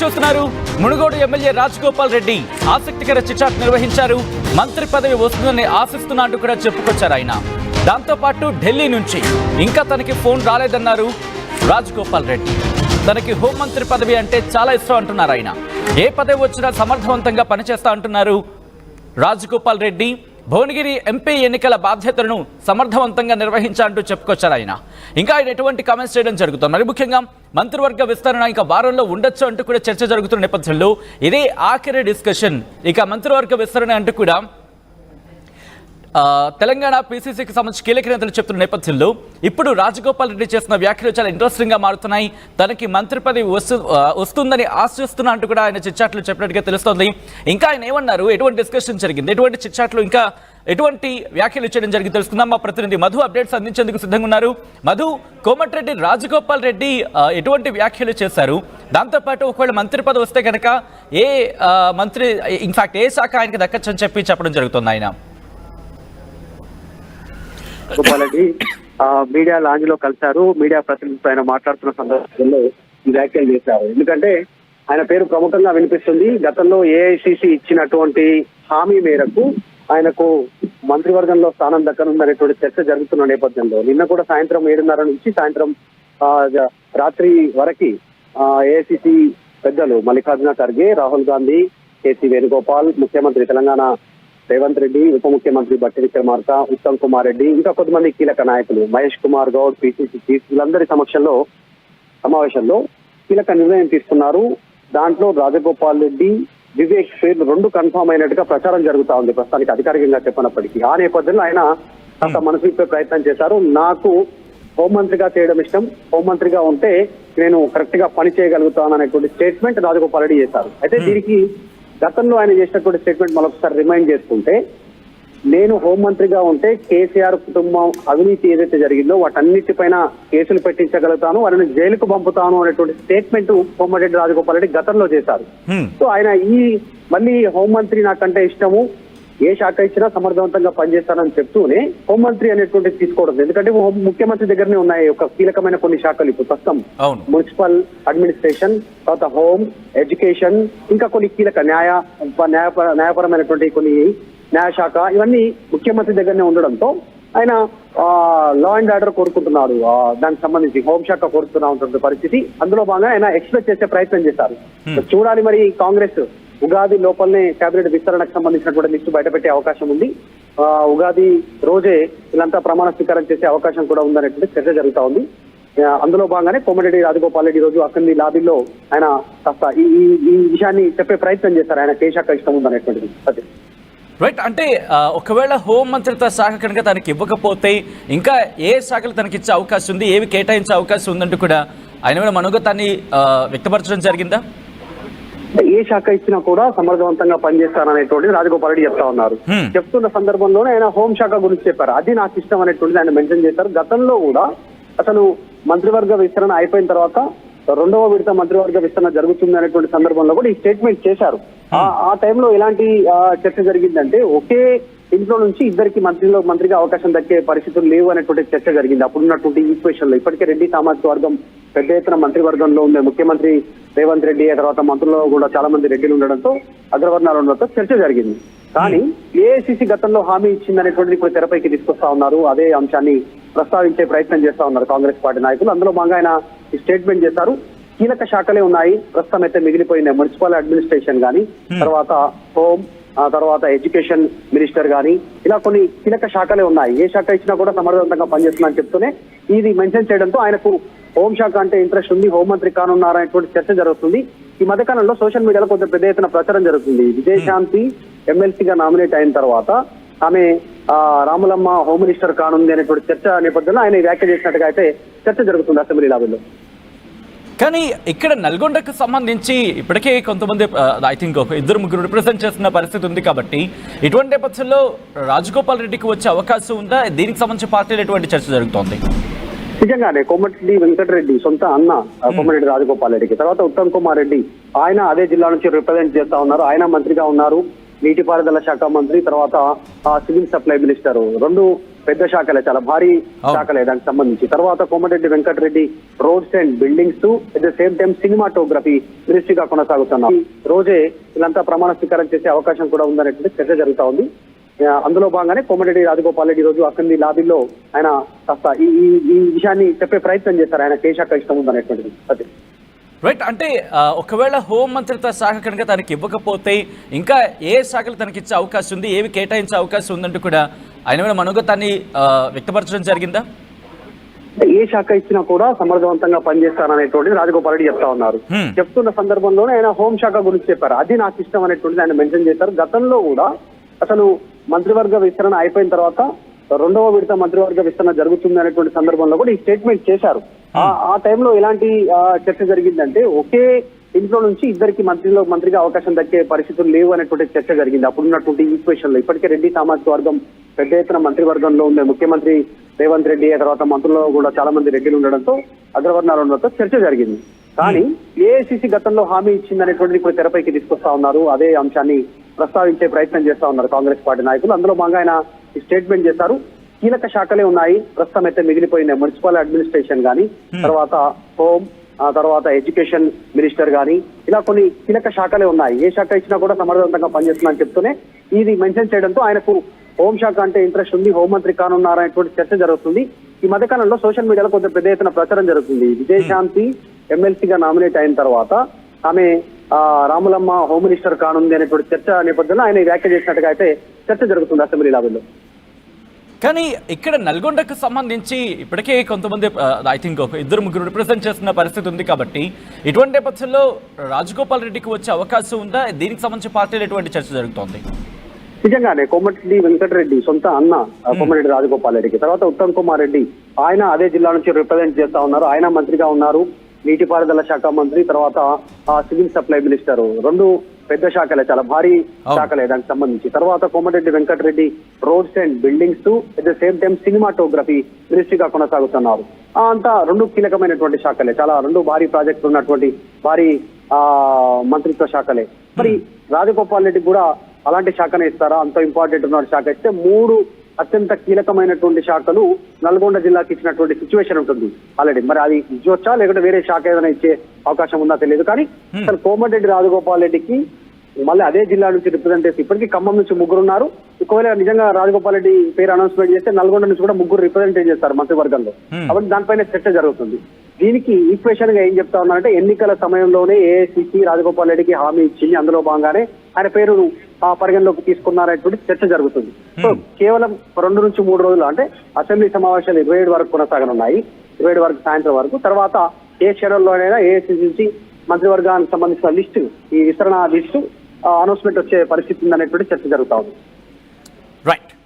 చూస్తున్నారు. మునుగోడు ఎమ్మెల్యే రాజగోపాల్ రెడ్డి ఆసక్తికర చిట్చాట్ నిర్వహించారు. మంత్రి పదవి వస్తుందని ఆశిస్తున్నట్టు కూడా చెప్పుకొచ్చారు ఆయన. దాంతో పాటు ఢిల్లీ నుంచి ఇంకా తనకి ఫోన్ రాలేదన్నారు రాజగోపాల్ రెడ్డి. తనకి హోంమంత్రి పదవి అంటే చాలా ఇష్టం అంటున్నారు ఆయన. ఏ పదవి వచ్చినా సమర్థవంతంగా పనిచేస్తా అంటున్నారు రాజగోపాల్ రెడ్డి. భువనగిరి ఎంపీ ఎన్నికల బాధ్యతలను సమర్థవంతంగా నిర్వహించాలంటూ చెప్పుకొచ్చారు ఆయన. ఇంకా ఆయన ఎటువంటి కామెంట్స్ చేయడం జరుగుతుంది. మరి ముఖ్యంగా మంత్రివర్గ విస్తరణ ఇంకా వారంలో ఉండొచ్చు అంటూ కూడా చర్చ జరుగుతున్న నేపథ్యంలో ఇదే ఆఖరి డిస్కషన్. ఇక మంత్రివర్గ విస్తరణ అంటూ కూడా తెలంగాణ పీసీసీకి సంబంధించి కీలక నేతలు చెప్తున్న నేపథ్యంలో ఇప్పుడు రాజగోపాల్ రెడ్డి చేసిన వ్యాఖ్యలు చాలా ఇంట్రెస్టింగ్ గా మారుతున్నాయి. తనకి మంత్రి పదవి వస్తుందని ఆశిస్తున్నా అంటూ కూడా ఆయన చిట్చాట్లు చెప్పినట్టుగా తెలుస్తోంది. ఇంకా ఆయన ఏమన్నారు, ఎటువంటి డిస్కషన్ జరిగింది, ఎటువంటి చిట్చాట్లు, ఇంకా ఎటువంటి వ్యాఖ్యలు చేయడం జరిగింది తెలుసుకుందాం. మా ప్రతినిధి మధు అప్డేట్స్ అందించేందుకు సిద్ధంగా ఉన్నారు. మధు, కోమటిరెడ్డి రాజగోపాల్ రెడ్డి ఎటువంటి వ్యాఖ్యలు చేశారు? దాంతోపాటు ఒకవేళ మంత్రి పదవి వస్తే కనుక ఏ మంత్రి, ఇన్ఫాక్ట్ ఏ శాఖ ఆయనకి దక్కచ్చని చెప్పడం జరుగుతుంది ఆయన? గోపాలరెడ్డి మీడియా లాంజ్ లో కలిశారు. మీడియా ప్రతినిధులతో ఆయన మాట్లాడుతున్న సందర్భంలో ఈ వ్యాఖ్యలు చేశారు. ఎందుకంటే ఆయన పేరు ప్రముఖంగా వినిపిస్తుంది. గతంలో ఏఐసిసి ఇచ్చినటువంటి హామీ మేరకు ఆయనకు మంత్రివర్గంలో స్థానం దక్కనుందనేటువంటి చర్చ జరుగుతున్న నేపథ్యంలో నిన్న కూడా సాయంత్రం 7:30 నుంచి సాయంత్రం రాత్రి వరకు ఏఐసిసి పెద్దలు మల్లికార్జున ఖర్గే, రాహుల్ గాంధీ, కేసీ వేణుగోపాల్, ముఖ్యమంత్రి తెలంగాణ రేవంత్ రెడ్డి, ఉప ముఖ్యమంత్రి బట్టి విక్రమార్క, ఉత్తమ్ కుమార్ రెడ్డి, ఇంకా కొంతమంది కీలక నాయకులు, మహేష్ కుమార్ గౌడ్, పిసిసి చీఫ్, వీళ్ళందరి సమక్షంలో సమావేశంలో కీలక నిర్ణయం తీసుకున్నారు. దాంట్లో రాజగోపాల్ రెడ్డి, వివేక్ పేర్లు 2 కన్ఫర్మ్ అయినట్టుగా ప్రచారం జరుగుతా ఉంది ప్రస్తుతానికి అధికారికంగా చెప్పినప్పటికీ. ఆ నేపథ్యంలో ఆయన అంత మనసు విప్పే ప్రయత్నం చేశారు. నాకు హోంమంత్రిగా చేయడం ఇష్టం, హోంమంత్రిగా ఉంటే నేను కరెక్ట్ గా పని చేయగలుగుతాను అనేటువంటి స్టేట్మెంట్ రాజగోపాల్ రెడ్డి చేశారు. అయితే దీనికి గతంలో ఆయన చేసినటువంటి స్టేట్మెంట్ మరొకసారి రిమైండ్ చేసుకుంటే, నేను హోంమంత్రిగా ఉంటే కేసీఆర్ కుటుంబం అవినీతి ఏదైతే జరిగిందో వాటన్నిటిపైన కేసులు పెట్టించగలుగుతాను, వాళ్ళని జైలుకు పంపుతాను అనేటువంటి స్టేట్మెంట్ కోమటిరెడ్డి రాజగోపాల్ రెడ్డి గతంలో చేశారు. సో ఆయన మళ్ళీ హోంమంత్రి నాకంటే ఇష్టము, ఏ శాఖ ఇచ్చినా సమర్థవంతంగా పనిచేస్తానని చెప్తూనే హోంమంత్రి అనేటువంటి తీసుకోవడం. ఎందుకంటే ముఖ్యమంత్రి దగ్గరనే ఉన్నాయి ఒక కీలకమైన కొన్ని శాఖలు ఇప్పుడు ప్రస్తుతం, మున్సిపల్ అడ్మినిస్ట్రేషన్, తర్వాత హోమ్, ఎడ్యుకేషన్, ఇంకా కొన్ని కీలక న్యాయపరమైనటువంటి కొన్ని న్యాయశాఖ, ఇవన్నీ ముఖ్యమంత్రి దగ్గరనే ఉండడంతో ఆయన లా అండ్ ఆర్డర్ కోరుకుంటున్నాడు. దానికి సంబంధించి హోంశాఖ కోరుతున్నా ఉంటుంది పరిస్థితి. అందులో భాగంగా ఆయన ఎక్స్ప్రెస్ చేసే ప్రయత్నం చేశారు. చూడాలి మరి కాంగ్రెస్ ఉగాది లోపలనే కేబినెట్ విస్తరణకు సంబంధించినటువంటి లిస్టు బయటపెట్టే అవకాశం ఉంది. ఉగాది రోజే వీళ్ళంతా ప్రమాణ స్వీకారం చేసే అవకాశం కూడా ఉందనేటువంటి చర్చ జరుగుతా ఉంది. అందులో భాగంగానే కోమటిరెడ్డి రాజగోపాల్ రెడ్డి రోజు అసెంబ్లీ లాబీలో ఆయన కాస్త ఈ విషయాన్ని చెప్పే ప్రయత్నం చేశారు. ఆయన ఏ శాఖ ఇష్టం ఉందనేటువంటిది. అదే రైట్. అంటే ఒకవేళ హోంమంత్రిత్వ శాఖ కనుక తనకి ఇవ్వకపోతే ఇంకా ఏ శాఖలు తనకి ఇచ్చే అవకాశం ఉంది, ఏవి కేటాయించే అవకాశం ఉందంటూ కూడా ఆయన మనోగతాన్ని వ్యక్తపరచడం జరిగిందా? ఏ శాఖ ఇచ్చినా కూడా సమర్థవంతంగా పనిచేస్తారనేటువంటి రాజగోపాల్ రెడ్డి చెప్తా ఉన్నారు. చెప్తున్న సందర్భంలోనే ఆయన హోంశాఖ గురించి చెప్పారు. అది నాకు ఇష్టం అనేటువంటిది ఆయన మెన్షన్ చేశారు. గతంలో కూడా అసలు మంత్రివర్గ విస్తరణ అయిపోయిన తర్వాత 2వ విడత మంత్రివర్గ విస్తరణ జరుగుతుంది అనేటువంటి సందర్భంలో కూడా ఈ స్టేట్మెంట్ చేశారు. ఆ టైంలో ఎలాంటి చర్చ జరిగిందంటే, ఒకే ఇంట్లో నుంచి ఇద్దరికి మంత్రిగా అవకాశం దక్కే పరిస్థితులు లేవు అనేటువంటి చర్చ జరిగింది. అప్పుడున్నటువంటి ఈక్వేషన్ లో ఇప్పటికే రెడ్డి సామాజిక వర్గం పెద్ద ఎత్తున మంత్రివర్గంలో ఉండే ముఖ్యమంత్రి రేవంత్ రెడ్డి, ఆ తర్వాత మంత్రుల్లో కూడా చాలా మంది రెడ్డిలు ఉండడంతో, అగ్రవర్ణాలు ఉండడంతో చర్చ జరిగింది. కానీ ఏఐసిసి గతంలో హామీ ఇచ్చిందనేటువంటిది ఇప్పుడు తెరపైకి తీసుకొస్తా ఉన్నారు. అదే అంశాన్ని ప్రస్తావించే ప్రయత్నం చేస్తా ఉన్నారు కాంగ్రెస్ పార్టీ నాయకులు. అందులో భాగంగా ఆయన ఈ స్టేట్మెంట్ చేశారు. కీలక శాఖలే ఉన్నాయి ప్రస్తుతం అయితే మిగిలిపోయినాయి. మున్సిపల్ అడ్మినిస్ట్రేషన్ కానీ, తర్వాత హోమ్, తర్వాత ఎడ్యుకేషన్ మినిస్టర్ గానీ, ఇలా కొన్ని కీలక శాఖలే ఉన్నాయి. ఏ శాఖ ఇచ్చినా కూడా సమర్థవంతంగా పనిచేస్తుందని చెప్తూనే ఇది మెన్షన్ చేయడంతో ఆయనకు హోంశాఖ అంటే ఇంట్రెస్ట్ ఉంది, హోంమంత్రి కానున్నారనేటువంటి చర్చ జరుగుతుంది. ఈ మధ్యకాలంలో సోషల్ మీడియాలో కొంచెం పెద్ద ఎత్తున ప్రచారం జరుగుతుంది. విజయశాంతి ఎమ్మెల్సీగా నామినేట్ అయిన తర్వాత ఆమె రాములమ్మ హోమ్ మినిస్టర్ కానుంది అనేటువంటి చర్చ నేపథ్యంలో ఆయన వ్యాఖ్య చేసినట్టుగా అయితే చర్చ జరుగుతుంది అసెంబ్లీ లాబీలో. కానీ ఇక్కడ నల్గొండకు సంబంధించి ఇప్పటికే కొంతమంది ఐ థింక్ 2-3 రిప్రజెంట్ చేస్తున్న పరిస్థితి ఉంది. కాబట్టి ఇటువంటి నేపథ్యంలో రాజగోపాల్ రెడ్డికి వచ్చే అవకాశం ఉందా? దీనికి సంబంధించి పార్టీలో ఎటువంటి చర్చ జరుగుతోంది? నిజంగానే కోమటిరెడ్డి వెంకటరెడ్డి సొంత అన్న కోమటిరెడ్డి రాజగోపాల్ రెడ్డికి, తర్వాత ఉత్తమ్ కుమార్ రెడ్డి, ఆయన అదే జిల్లా నుంచి రిప్రజెంట్ చేస్తా ఉన్నారు. ఆయన మంత్రిగా ఉన్నారు, నీటిపారుదల శాఖ మంత్రి, తర్వాత సివిల్ సప్లై మినిస్టర్. 2 పెద్ద శాఖలే, చాలా భారీ శాఖలే దానికి సంబంధించి. తర్వాత Komatireddy Venkatareddy roads and buildings, at the same time cinematography మినిస్ట్రీగా కొనసాగుతున్నారు. ఈ రోజే వీళ్ళంతా ప్రమాణ స్వీకారం చేసే అవకాశం కూడా ఉందనేటువంటి చర్చ జరుగుతా ఉంది. అందులో భాగంగానే కోమటిరెడ్డి రాజగోపాల్ రెడ్డి రోజు అక్కడి లాబీలో ఆయన కాస్త ఈ విషయాన్ని చెప్పే ప్రయత్నం చేశారు. ఆయన ఏ శాఖ ఇష్టం ఉందనేటువంటిది. అదే రైట్. అంటే ఒకవేళ హోం మంత్రిత్వ శాఖ కనుక తనకి ఇవ్వకపోతే ఇంకా ఏ శాఖలు తనకి ఇచ్చే అవకాశం ఉంది, ఏవి కేటాయించే అవకాశం ఉందంటూ కూడా ఆయన మనోగతాన్ని వ్యక్తపరచడం జరిగిందా? ఏ శాఖ ఇచ్చినా కూడా సమర్థవంతంగా పనిచేస్తారనేటువంటిది రాజగోపాల్ రెడ్డి చెప్తా ఉన్నారు. చెప్తున్న సందర్భంలోనే ఆయన హోంశాఖ గురించి చెప్పారు. అది నాకు ఇష్టం అనేటువంటిది ఆయన మెన్షన్ చేశారు. గతంలో కూడా అసలు మంత్రివర్గ విస్తరణ అయిపోయిన తర్వాత రెండవ విడత మంత్రివర్గ విస్తరణ జరుగుతుంది అనేటువంటి సందర్భంలో కూడా ఈ స్టేట్మెంట్ చేశారు. ఆ టైంలో ఎలాంటి చర్చ జరిగిందంటే ఒకే ఇంట్లో నుంచి ఇద్దరికి మంత్రిగా అవకాశం దక్కే పరిస్థితులు లేవు అనేటువంటి చర్చ జరిగింది. అప్పుడున్నటువంటి ఈక్వేషన్ లో ఇప్పటికే రెడ్డి సామాజిక వర్గం పెద్ద ఎత్తున మంత్రివర్గంలో ఉండే ముఖ్యమంత్రి రేవంత్ రెడ్డి, తర్వాత మంత్రుల్లో కూడా చాలా మంది రెడ్డిలు ఉండడంతో అగ్రవర్ణాలు ఉండడంతో చర్చ జరిగింది. కానీ ఏఐసిసి గతంలో హామీ ఇచ్చిందనేటువంటిది ఇప్పుడు తెరపైకి తీసుకొస్తా ఉన్నారు. అదే అంశాన్ని ప్రస్తావించే ప్రయత్నం చేస్తా ఉన్నారు కాంగ్రెస్ పార్టీ నాయకులు. అందులో భాగంగా ఆయన ఈ స్టేట్మెంట్ చేశారు. కీలక శాఖలే ఉన్నాయి ప్రస్తుతం అయితే మిగిలిపోయిన మున్సిపల్ అడ్మినిస్ట్రేషన్ గానీ, తర్వాత హోమ్, తర్వాత ఎడ్యుకేషన్ మినిస్టర్ గానీ, ఇలా కొన్ని కీలక శాఖలే ఉన్నాయి. ఏ శాఖ ఇచ్చినా కూడా సమర్థవంతంగా పనిచేస్తుందని చెప్తూనే ఇది మెన్షన్ చేయడంతో ఆయనకు హోంశాఖ అంటే ఇంట్రెస్ట్ ఉంది, హోంమంత్రి కానున్నారనేటువంటి చర్చ జరుగుతుంది. ఈ మధ్యకాలంలో సోషల్ మీడియాలో కొంచెం పెద్ద ఎత్తున ప్రచారం జరుగుతుంది. విజయశాంతి ఎమ్మెల్సీగా నామినేట్ అయిన తర్వాత ఆమె రాములమ్మ హోమ్ మినిస్టర్ కానుంది అనేటువంటి చర్చ నేపథ్యంలో ఆయన వ్యాఖ్య చేసినట్టుగా అయితే చర్చ జరుగుతుంది అసెంబ్లీ లాబీలో. కానీ ఇక్కడ నల్గొండకు సంబంధించి ఇప్పటికే కొంతమంది ఐ థింక్ ఇద్దరు ముగ్గురు రిప్రజెంట్ చేస్తున్న పరిస్థితి ఉంది. కాబట్టి ఇటువంటి నేపథ్యంలో రాజగోపాల్ రెడ్డికి వచ్చే అవకాశం ఉందా? దీనికి సంబంధించి పార్టీలో ఎటువంటి చర్చ జరుగుతోంది? నిజంగానే కోమటిరెడ్డి వెంకటరెడ్డి సొంత అన్న కోమటిరెడ్డి రాజగోపాల్ రెడ్డికి, తర్వాత ఉత్తమ్ కుమార్ రెడ్డి ఆయన అదే జిల్లా నుంచి రిప్రజెంట్ చేస్తా ఉన్నారు. ఆయన మంత్రిగా ఉన్నారు, నీటిపారుదల శాఖ మంత్రి, తర్వాత సివిల్ సప్లై మినిస్టర్. రెండు పెద్ద శాఖలే, చాలా భారీ శాఖలే దానికి సంబంధించి. తర్వాత Komatireddy Venkatareddy roads and buildings, at the same time cinematography మినిస్ట్రీగా కొనసాగుతున్నారు. అంతా రెండు కీలకమైనటువంటి శాఖలే, చాలా రెండు భారీ ప్రాజెక్టులు ఉన్నటువంటి భారీ మంత్రిత్వ శాఖలే. మరి రాజగోపాల్ రెడ్డి కూడా అలాంటి శాఖనే ఇస్తారా? అంత ఇంపార్టెంట్ ఉన్న శాఖ ఇస్తే మూడు అత్యంత కీలకమైనటువంటి శాఖలు నల్గొండ జిల్లాకి ఇచ్చినటువంటి సిచ్యువేషన్ ఉంటుంది ఆల్రెడీ. మరి అది ఇచ్చొచ్చా లేకుంటే వేరే శాఖ ఏదైనా ఇచ్చే అవకాశం ఉందా తెలియదు. కానీ అసలు కోమటిరెడ్డి రాజగోపాల్ రెడ్డికి మళ్ళీ అదే జిల్లా నుంచి రిప్రజెంట్ చేసి ఇప్పటికీ ఖమ్మం నుంచి ముగ్గురు ఉన్నారు. ఒకవేళ నిజంగా రాజగోపాల్ రెడ్డి పేరు అనౌన్స్మెంట్ చేస్తే నల్గొండ నుంచి కూడా ముగ్గురు రిప్రజెంట్ చేస్తారు మంత్రివర్గంలో. కాబట్టి దానిపైన చర్చ జరుగుతుంది. దీనికి ఈక్వేషన్ గా ఏం చెప్తా ఉన్నారంటే ఎన్నికల సమయంలోనే ఏఐసిసి రాజగోపాల్ రెడ్డికి హామీ ఇచ్చింది, అందులో భాగంగానే ఆయన పేరు పరిగణలోకి తీసుకున్నారనేటువంటి చర్చ జరుగుతుంది. సో కేవలం 2 నుంచి 3 రోజులు అంటే అసెంబ్లీ సమావేశాలు 27 వరకు కొనసాగనున్నాయి, 27 వరకు సాయంత్రం వరకు. తర్వాత ఏ క్షణంలోనైనా ఏఐసిసి నుంచి మంత్రివర్గానికి సంబంధించిన లిస్టు, ఈ విస్తరణ లిస్టు అనౌన్స్మెంట్ వచ్చే పరిస్థితి ఉందనేటువంటి చర్చ జరుగుతా ఉంది. రైట్.